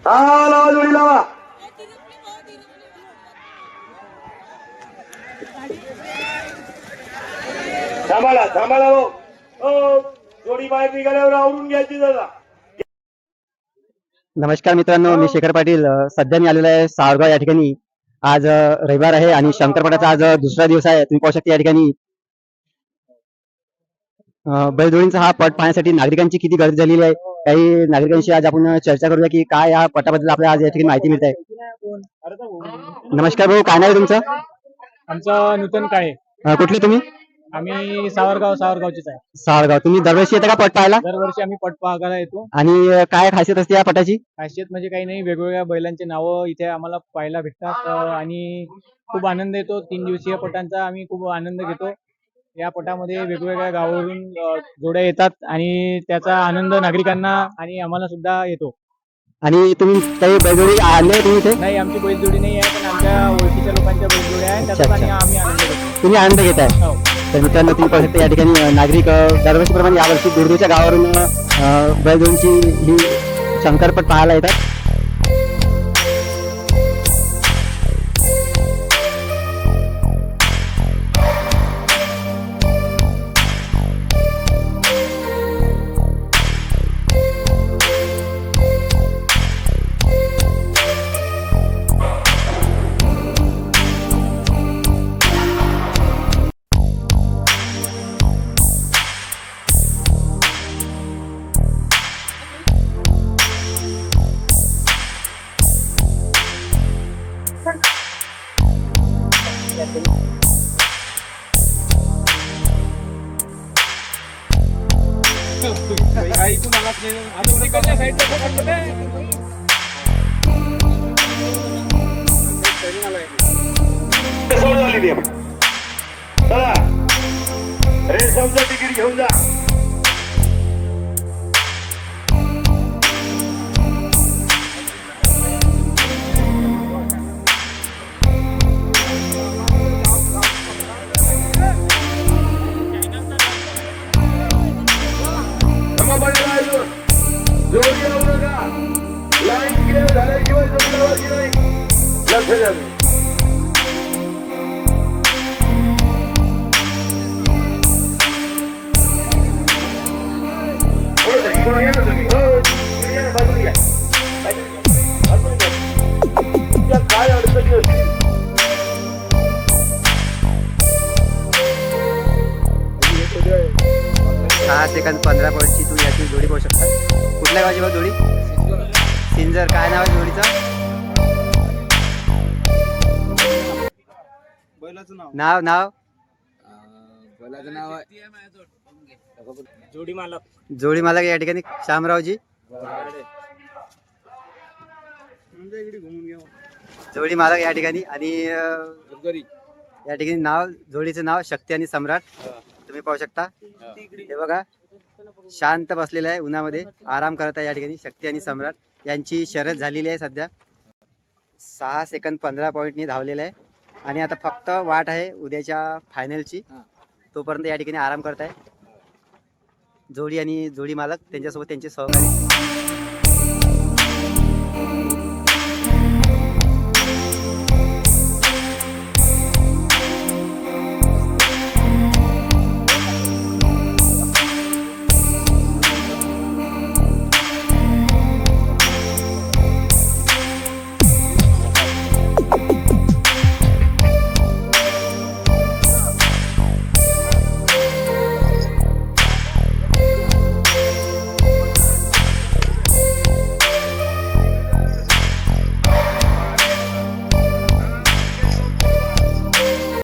हा लावा जोडी लावा. थांबाला थांबाला हो. जोडी बाहेर निघाल्यावर आवरून घ्यायची दादा. नमस्कार मित्रांनो, मी शेखर पाटील. सध्या मी आलेलो आहे सावरगाव या ठिकाणी. आज रविवार आहे आणि शंकरपटाचा आज दुसरा दिवस आहे. तुम्ही पाहू शकता या ठिकाणी बैलजोडींचा हा पट पाहण्यासाठी नागरिकांची किती गर्दी झालेली आहे. काही नागरिकांशी आज आपण चर्चा करूया की काय या पटाबद्दल आपल्याला आज या ठिकाणी माहिती मिळते. नमस्कार भाऊ, काय नाव आहे तुमचं? आमचं नूतन काळे. कुठले तुम्ही? आम्ही सावरगावचेच आहे. सावरगाव. तुम्ही दरवर्षी येता का पट पाहायला? दरवर्षी आम्ही पट पाहायला येतो. आणि काय खासियत असते या पटाची? खासियत म्हणजे काही नाही, वेगवेगळ्या बैलांचे नावं इथे आम्हाला पाहायला भेटतात आणि खूप आनंद येतो. 3 दिवसीय पटांचा आम्ही खूप आनंद घेतो. या पटामध्ये वेगवेगळ्या गावावरून जोड्या येतात आणि त्याचा आनंद नागरिकांना आणि आम्हाला सुद्धा येतो. आणि तुम्ही काही बैलजोडी आणले तुम्ही इथे? नाही, आमची बैलजोडी नाही आहे, पण आमच्या ओळखीच्या लोकांच्या बैलजोड्या आहेत. त्याचा आम्ही आनंद घेतो. तुम्ही आनंद घेताय? हो. तर मित्रांनो, तुम्ही पाहू शकता या ठिकाणी नागरिक दरवर्षीप्रमाणे यावर्षी दूरदूरच्या गावावरून बैलजोडींची ही शंकरपट पाहायला येतात. चला रेसमचं तिकीट घेऊन जा. जोडी लावू नका. लाईन क्लिअर झाल्याशिवाय जोडी लावायची नाही. लक्ष द्या. काय अडचणी असतील 6 सेकंद 15 पॉईंटची तुम्ही याची जोडी पाहू शकता. कुठल्या गावाची बघ जोडी? सिंजर. काय नाव आहे जोडीचं? नाव नाव बैलाचं नाव आहे जोडी मालक. जोडी मालक या ठिकाणी शामरावजी. जोडी मालक या ठिकाणी. आणि या ठिकाणी नाव जोडीचं नाव शक्ती आणि सम्राट. तुम्ही पाहू शकता हे बघा, शांत बसलेलं आहे, उन्हामध्ये आराम करत आहे या ठिकाणी शक्ती आणि सम्राट. यांची शर्यत झालेली आहे सध्या. 6 सेकंद 15 पॉईंटनी धावलेलं आहे आणि आता फक्त वाट आहे उद्याच्या फायनलची. तोपर्यंत या ठिकाणी आराम करत आहे जोडी आणि जोडी मालक, त्यांच्यासोबत त्यांचे सहकारी.